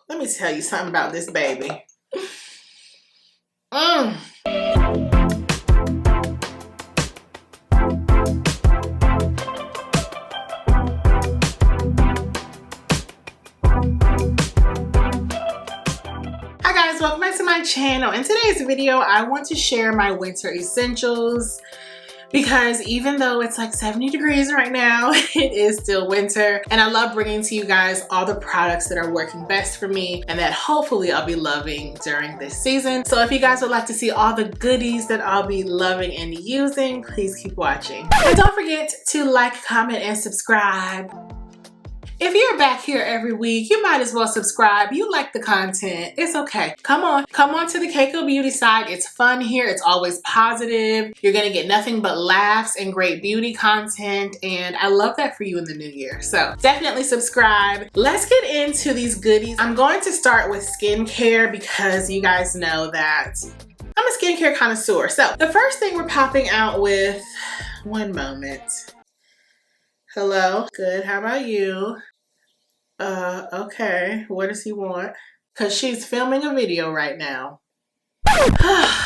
Let me tell you something about this baby. Hi guys, welcome back to my channel. In today's video, I want to share my winter essentials because even though it's like 70 degrees right now, it is still winter, and I love bringing to you guys all the products that are working best for me and that hopefully I'll be loving during this season. So if you guys would like to see all the goodies that I'll be loving and using, please keep watching. And don't forget to like, comment, and subscribe. If you're back here every week, you might as well subscribe. You like the content. It's okay. Come on to the Keikobeauty side. It's fun here. It's always positive. You're gonna get nothing but laughs and great beauty content, and I love that for you in the new year. So definitely subscribe. Let's get into these goodies. I'm going to start with skincare because you guys know that I'm a skincare connoisseur. So the first thing we're popping out with, one moment. Hello, good, how about you? Okay, what does he want? Cause she's filming a video right now.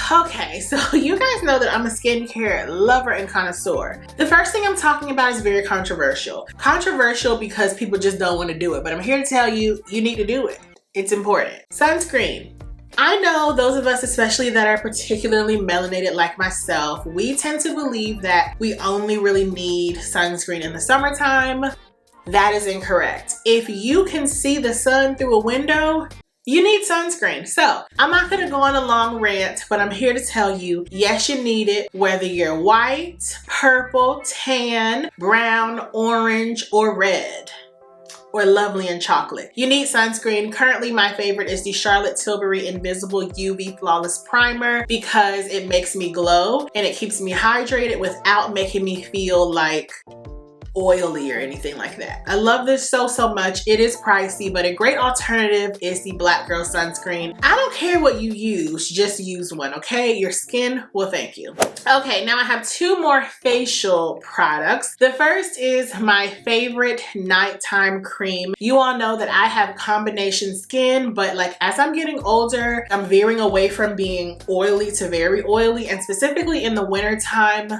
Okay, so you guys know that I'm a skincare lover and connoisseur. The first thing I'm talking about is very controversial. Controversial because people just don't want to do it, but I'm here to tell you, you need to do it. It's important. Sunscreen. I know those of us, especially that are particularly melanated like myself, we tend to believe that we only really need sunscreen in the summertime. That is incorrect. If you can see the sun through a window, you need sunscreen. So I'm not gonna go on a long rant, but I'm here to tell you, yes, you need it, whether you're white, purple, tan, brown, orange, or red, or lovely and chocolate. You need sunscreen. Currently, my favorite is the Charlotte Tilbury Invisible UV Flawless Primer because it makes me glow and it keeps me hydrated without making me feel like oily or anything like that. I love this so much. It is pricey, but a great alternative is the Black Girl Sunscreen. I don't care what you use, just use one, okay? Your skin will thank you. Okay, now I have two more facial products. The first is my favorite nighttime cream. You all know that I have combination skin, but like as I'm getting older, I'm veering away from being oily to very oily, and specifically in the winter time,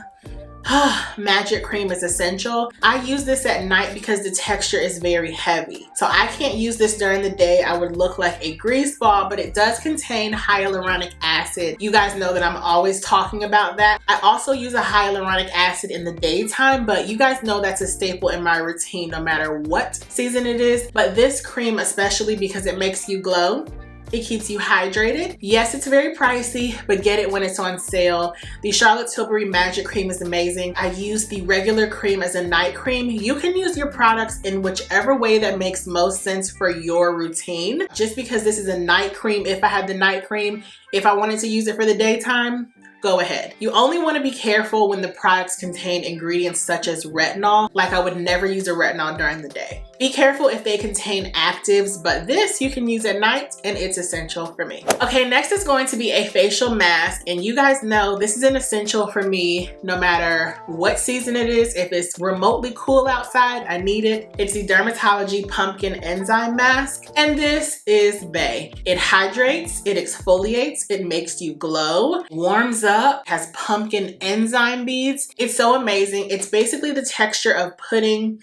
Magic Cream is essential. I use this at night because the texture is very heavy. So I can't use this during the day. I would look like a grease ball, but it does contain hyaluronic acid. You guys know that I'm always talking about that. I also use a hyaluronic acid in the daytime, but you guys know that's a staple in my routine no matter what season it is. But this cream especially because it makes you glow. It keeps you hydrated. Yes, it's very pricey, but get it when it's on sale. The Charlotte Tilbury Magic Cream is amazing. I use the regular cream as a night cream. You can use your products in whichever way that makes most sense for your routine. Just because this is a night cream, if I had the night cream, if I wanted to use it for the daytime, go ahead. You only want to be careful when the products contain ingredients such as retinol. Like I would never use a retinol during the day. Be careful if they contain actives, but this you can use at night and it's essential for me. Okay, next is going to be a facial mask, and you guys know this is an essential for me no matter what season it is. If it's remotely cool outside, I need it. It's the Dermatology Pumpkin Enzyme Mask, and this is bae. It hydrates, it exfoliates, it makes you glow, warms up, has pumpkin enzyme beads. It's so amazing. It's basically the texture of pudding.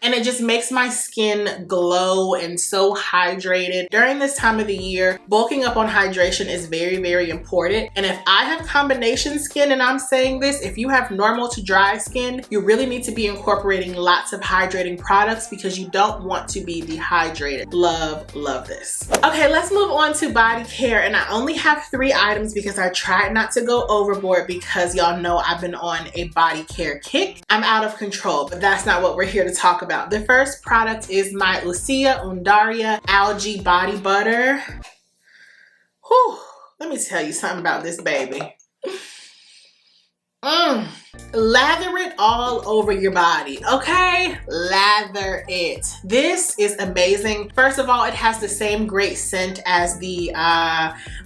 And it just makes my skin glow and so hydrated. During this time of the year, bulking up on hydration is very important. And if I have combination skin, and I'm saying this, if you have normal to dry skin, you really need to be incorporating lots of hydrating products because you don't want to be dehydrated. Love this. Okay, let's move on to body care. And I only have 3 items because I tried not to go overboard because y'all know I've been on a body care kick. I'm out of control, but that's not what we're here to talk about. The first product is my Lucia Undaria Algae Body Butter. Whew, let me tell you something about this baby. Lather it all over your body, okay? Lather it. This is amazing. First of all, it has the same great scent as the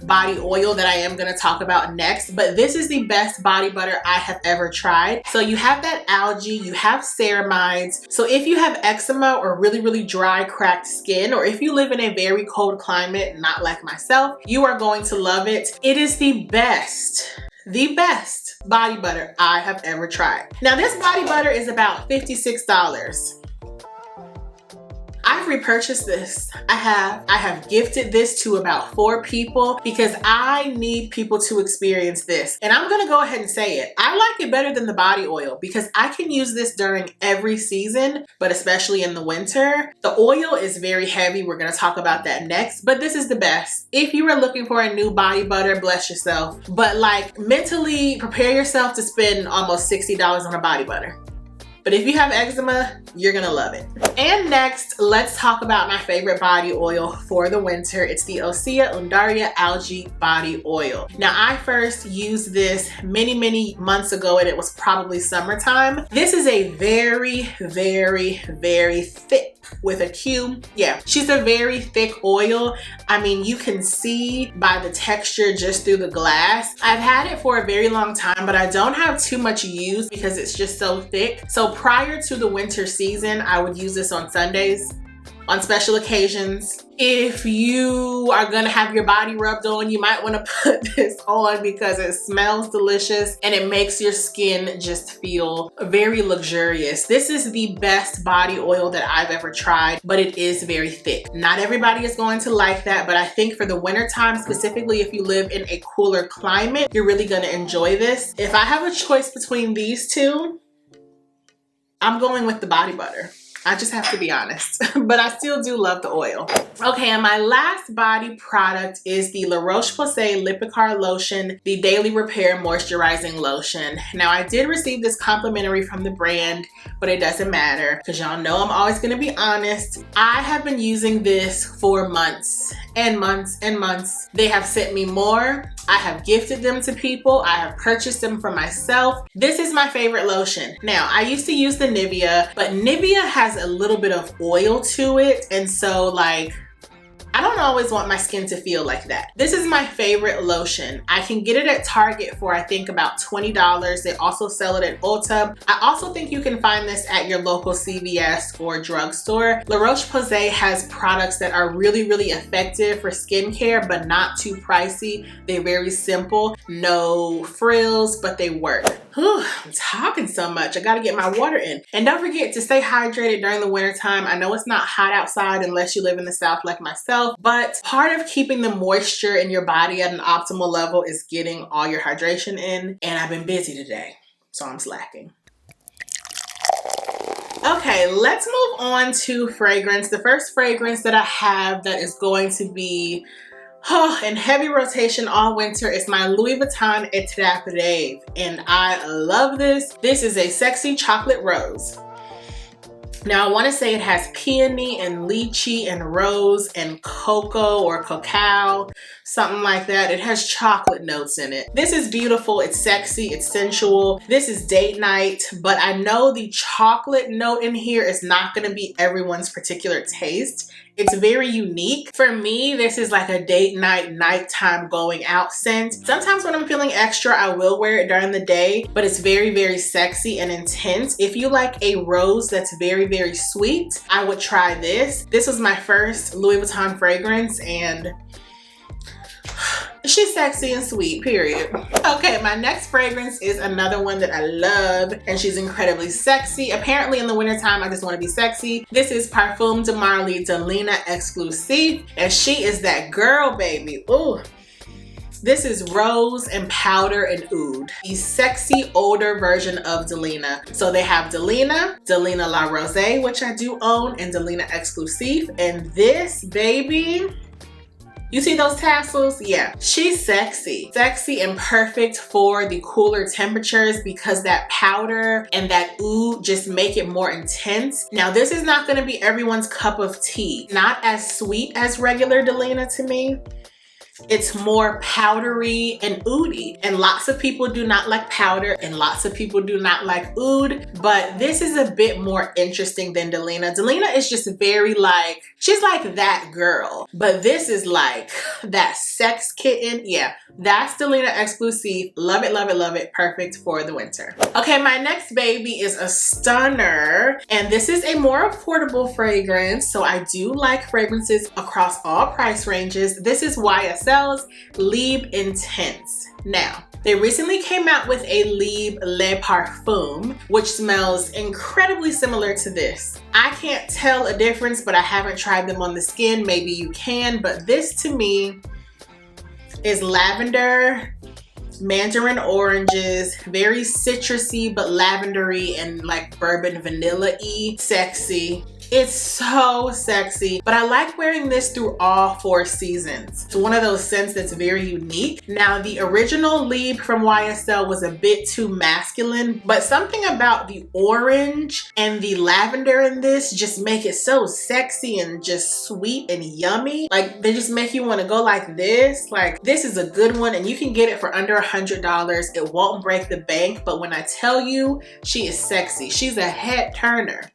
body oil that I am gonna talk about next, but this is the best body butter I have ever tried. So you have that algae, you have ceramides. So if you have eczema or really, really dry, cracked skin, or if you live in a very cold climate, not like myself, you are going to love it. It is the best body butter I have ever tried. Now this body butter is about $56. I've repurchased this. I have gifted this to about 4 people because I need people to experience this. And I'm gonna go ahead and say it. I like it better than the body oil because I can use this during every season, but especially in the winter. The oil is very heavy. We're gonna talk about that next, but this is the best. If you are looking for a new body butter, bless yourself. But like mentally prepare yourself to spend almost $60 on a body butter. But if you have eczema, you're gonna love it. And next, let's talk about my favorite body oil for the winter. It's the Osea Undaria Algae Body Oil. Now, I first used this many months ago and it was probably summertime. This is a very thick, with a Q. Yeah, she's a very thick oil. I mean, you can see by the texture just through the glass. I've had it for a very long time, but I don't have too much use because it's just so thick. So prior to the winter season, I would use this on Sundays, on special occasions. If you are gonna have your body rubbed on, you might wanna put this on because it smells delicious and it makes your skin just feel very luxurious. This is the best body oil that I've ever tried, but it is very thick. Not everybody is going to like that, but I think for the winter time, specifically if you live in a cooler climate, you're really gonna enjoy this. If I have a choice between these two, I'm going with the body butter. I just have to be honest, but I still do love the oil. Okay, and my last body product is the La Roche-Posay Lipicard Lotion, the Daily Repair Moisturizing Lotion. Now, I did receive this complimentary from the brand, but it doesn't matter because y'all know I'm always gonna be honest. I have been using this for months and months and months. They have sent me more. I have gifted them to people. I have purchased them for myself. This is my favorite lotion. Now, I used to use the Nivea, but Nivea has a little bit of oil to it. And so like, I don't always want my skin to feel like that. This is my favorite lotion. I can get it at Target for I think about $20. They also sell it at Ulta. I also think you can find this at your local CVS or drugstore. La Roche-Posay has products that are really effective for skincare, but not too pricey. They're very simple, no frills, but they work. Whew, I'm talking so much. I gotta get my water in. And don't forget to stay hydrated during the winter time. I know it's not hot outside unless you live in the South like myself, but part of keeping the moisture in your body at an optimal level is getting all your hydration in. And I've been busy today, so I'm slacking. Okay, let's move on to fragrance. The first fragrance that I have that is going to be in heavy rotation all winter is my Louis Vuitton Etrap Rave, and I love this. This is a sexy chocolate rose. Now I want to say it has peony and lychee and rose and cocoa or cacao, something like that. It has chocolate notes in it. This is beautiful, it's sexy, it's sensual. This is date night, but I know the chocolate note in here is not going to be everyone's particular taste. It's very unique. For me, this is like a date night, nighttime going out scent. Sometimes when I'm feeling extra, I will wear it during the day, but it's very sexy and intense. If you like a rose that's very sweet, I would try this. This was my first Louis Vuitton fragrance and she's sexy and sweet, period. Okay, my next fragrance is another one that I love and she's incredibly sexy. Apparently in the wintertime, I just want to be sexy. This is Parfum de Marly Delina Exclusive and she is that girl, baby. Ooh. This is rose and powder and oud, the sexy older version of Delina. So they have Delina, Delina La Rose, which I do own, and Delina Exclusive. And this baby, you see those tassels? Yeah, she's sexy. Sexy and perfect for the cooler temperatures because that powder and that oud just make it more intense. Now, this is not gonna be everyone's cup of tea. Not as sweet as regular Delina to me. It's more powdery and oody, and lots of people do not like powder and lots of people do not like oud, but this is a bit more interesting than Delina. Delina is just very like, she's like that girl, but this is like that sex kitten. Yeah, that's Delina Exclusive. Love it, love it, love it. Perfect for the winter. Okay, my next baby is a stunner, and this is a more affordable fragrance, so I do like fragrances across all price ranges. This is YSL's Libre Intense. Now, they recently came out with a Libre Le Parfum, which smells incredibly similar to this. I can't tell a difference, but I haven't tried them on the skin. Maybe you can, but this to me is lavender, mandarin oranges, very citrusy but lavendery and like bourbon vanilla-y, sexy. It's so sexy, but I like wearing this through all 4 seasons. It's one of those scents that's very unique. Now, the original Libre from YSL was a bit too masculine, but something about the orange and the lavender in this just make it so sexy and just sweet and yummy. Like, they just make you want to go like this. Like, this is a good one, and you can get it for under $100. It won't break the bank, but when I tell you, she is sexy. She's a head turner.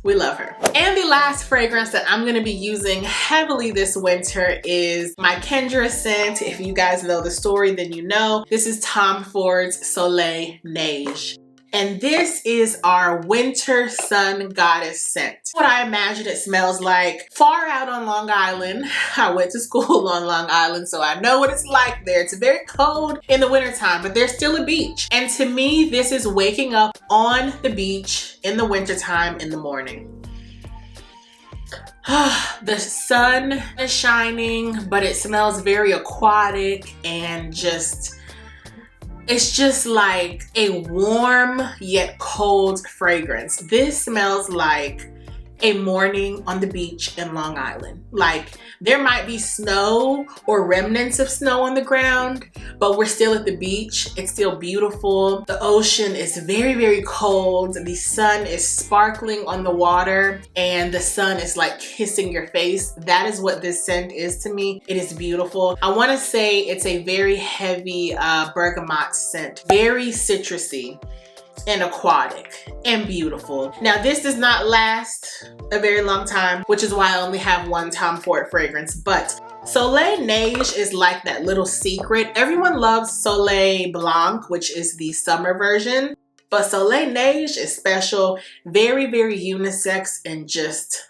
We love her. And the last fragrance that I'm gonna be using heavily this winter is my Kendra scent. If you guys know the story, then you know. This is Tom Ford's Soleil Neige. And this is our winter sun goddess scent. What I imagine it smells like far out on Long Island. I went to school on Long Island, so I know what it's like there. It's very cold in the wintertime, but there's still a beach. And to me, this is waking up on the beach in the wintertime in the morning. The sun is shining, but it smells very aquatic and just, it's just like a warm yet cold fragrance. This smells like a morning on the beach in Long Island. Like, there might be snow or remnants of snow on the ground, but we're still at the beach. It's still beautiful. The ocean is very, very cold. The sun is sparkling on the water and the sun is like kissing your face. That is what this scent is to me. It is beautiful. I want to say it's a very heavy bergamot scent, very citrusy and aquatic and beautiful. Now, this does not last a very long time, which is why I only have one Tom Ford fragrance, but Soleil Neige is like that little secret. Everyone loves Soleil Blanc, which is the summer version, but Soleil Neige is special, very, very unisex and just,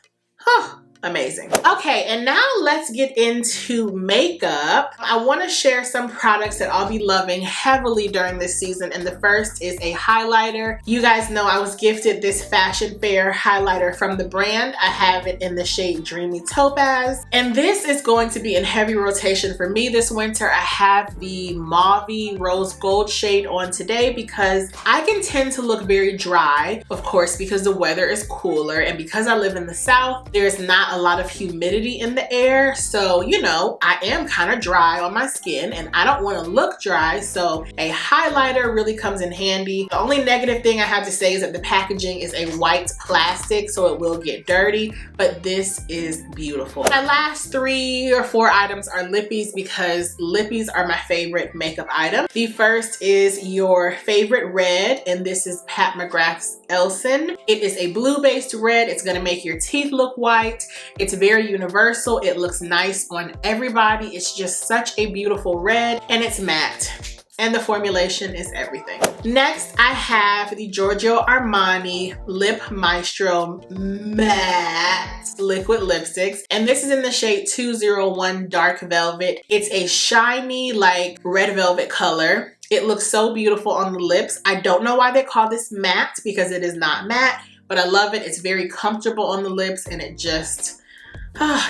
amazing. Okay, and now let's get into makeup. I want to share some products that I'll be loving heavily during this season, and the first is a highlighter. You guys know I was gifted this Fashion Fair highlighter from the brand. I have it in the shade Dreamy Topaz, and this is going to be in heavy rotation for me this winter. I have the Mauve Rose Gold shade on today because I can tend to look very dry, of course, because the weather is cooler, and because I live in the South, there's not a lot of humidity in the air, so you know, I am kind of dry on my skin and I don't want to look dry, so a highlighter really comes in handy. The only negative thing I have to say is that the packaging is a white plastic, so it will get dirty, but this is beautiful. My last 3 or 4 items are lippies because lippies are my favorite makeup item. The first is your favorite red, and this is Pat McGrath's Elson. It is a blue-based red. It's gonna make your teeth look white. It's very universal. It looks nice on everybody. It's just such a beautiful red, and it's matte, and the formulation is everything. Next, I have the Giorgio Armani Lip Maestro Matte Liquid Lipsticks, and this is in the shade 201 Dark Velvet. It's a shiny, like, red velvet color. It looks so beautiful on the lips. I don't know why they call this matte because it is not matte, but I love it. It's very comfortable on the lips, and it just,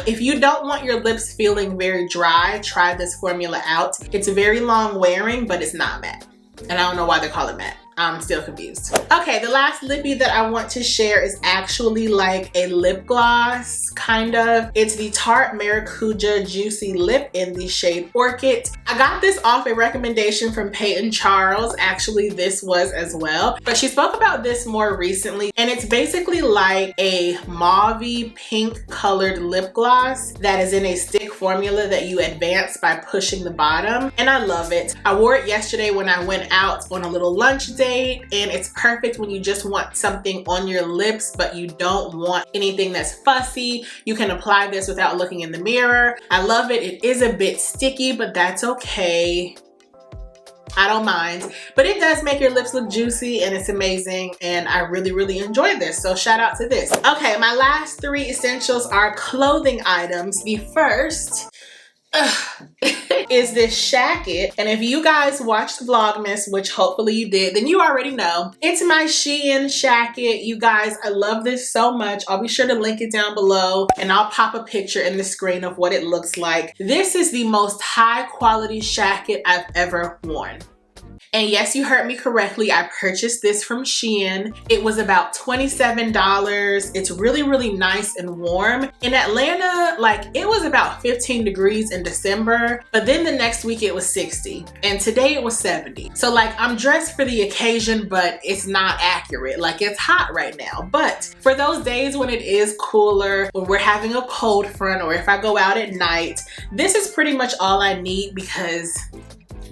if you don't want your lips feeling very dry, try this formula out. It's very long wearing, but it's not matte. And I don't know why they call it matte. I'm still confused. Okay, the last lippy that I want to share is actually like a lip gloss, kind of. It's the Tarte Maracuja Juicy Lip in the shade Orchid. I got this off a recommendation from Peyton Charles. Actually, this was as well. But she spoke about this more recently, and it's basically like a mauve-y pink colored lip gloss that is in a stick formula that you advance by pushing the bottom, and I love it. I wore it yesterday when I went out on a little lunch date, and it's perfect when you just want something on your lips but you don't want anything that's fussy. You can apply this without looking in the mirror. I love it. It is a bit sticky, but that's okay. I don't mind, but it does make your lips look juicy, and it's amazing, and I really enjoy this, so shout out to this. Okay, my last 3 essentials are clothing items. The first is this shacket, and if you guys watched Vlogmas, which hopefully you did, then you already know. It's my Shein shacket. You guys, I love this so much. I'll be sure to link it down below, and I'll pop a picture in the screen of what it looks like. This is the most high quality shacket I've ever worn. And yes, you heard me correctly. I purchased this from Shein. It was about $27. It's really nice and warm. In Atlanta, like, it was about 15 degrees in December, but then the next week it was 60, and today it was 70. So like, I'm dressed for the occasion, but it's not accurate. Like, it's hot right now. But for those days when it is cooler, when we're having a cold front, or if I go out at night, this is pretty much all I need because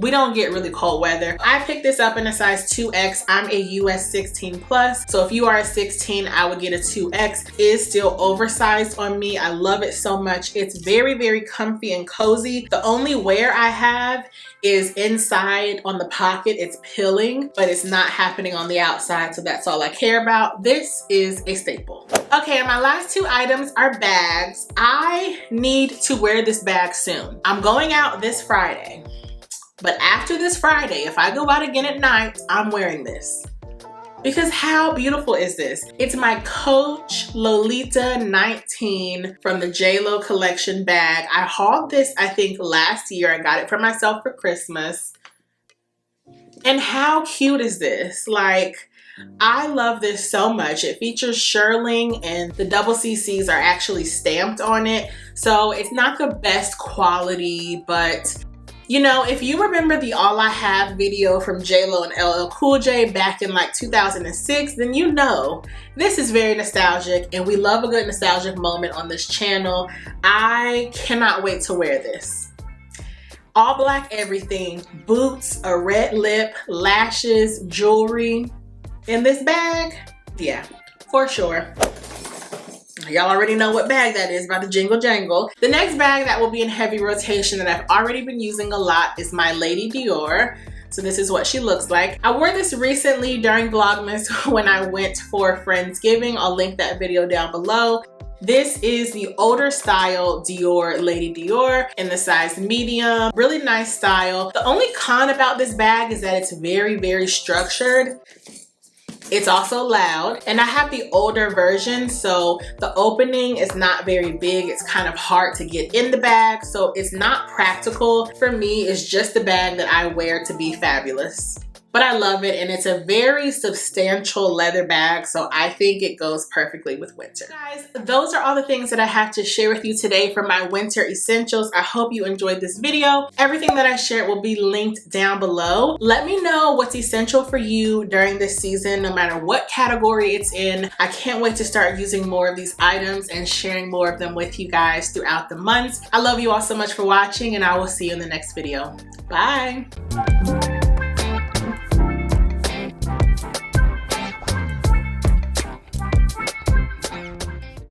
we don't get really cold weather. I picked this up in a size 2X. I'm a US 16 plus. So if you are a 16, I would get a 2X. It is still oversized on me. I love it so much. It's very comfy and cozy. The only wear I have is inside on the pocket. It's pilling, but it's not happening on the outside. So that's all I care about. This is a staple. Okay, and my last 2 items are bags. I need to wear this bag soon. I'm going out this Friday. But after this Friday, if I go out again at night, I'm wearing this. Because how beautiful is this? It's my Coach Lolita 19 from the JLo collection bag. I hauled this, I think, last year. I got it for myself for Christmas. And how cute is this? Like, I love this so much. It features shearling, and the double CCs are actually stamped on it. So it's not the best quality, but you know, if you remember the All I Have video from JLo and LL Cool J back in like 2006, then you know this is very nostalgic, and we love a good nostalgic moment on this channel. I cannot wait to wear this. All black everything, boots, a red lip, lashes, jewelry. In this bag, yeah, for sure. Y'all already know what bag that is by the jingle jangle. The next bag that will be in heavy rotation that I've already been using a lot is my Lady Dior. So this is what she looks like. I wore this recently during Vlogmas when I went for Friendsgiving. I'll link that video down below. This is the older style Dior Lady Dior in the size medium. Really nice style. The only con about this bag is that it's very structured. It's also loud, and I have the older version, so the opening is not very big. It's kind of hard to get in the bag, so it's not practical. For me, it's just the bag that I wear to be fabulous. But I love it, and it's a very substantial leather bag, so I think it goes perfectly with winter. Guys, those are all the things that I have to share with you today for my winter essentials. I hope you enjoyed this video. Everything that I shared will be linked down below. Let me know what's essential for you during this season, no matter what category it's in. I can't wait to start using more of these items and sharing more of them with you guys throughout the months. I love you all so much for watching, and I will see you in the next video. Bye.